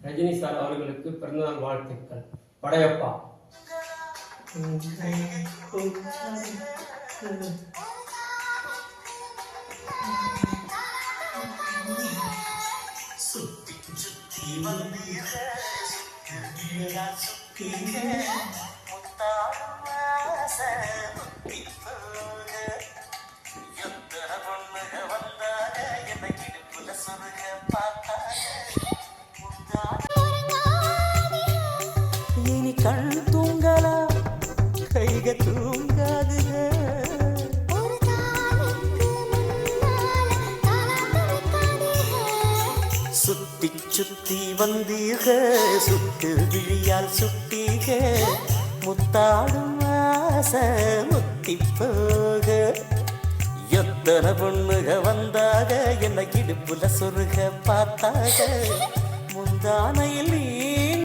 Rajini sir அவர்களுக்கு பிறந்தநாள் வாழ்த்துக்கள். படையப்பா. சுத்தி சுத்தி வந்தீங்க முத்தாடும் ஆசை முத்தி போக எத்தனை பொண்ணுக வந்தாங்க என்னை இடுப்புல சொருக பார்த்தாங்க இனி கண் தூங்கலா கைக தூங்காதுக சுத்தி சுத்தி வந்தீக சுட்டு விழியால் சுட்டீக முத்தாடும் ஆசை முத்தி போக எத்தனை பொண்ணுக வந்தாக என்னை இடுப்புல சொருக பார்த்தாக முந்தானையில் நீ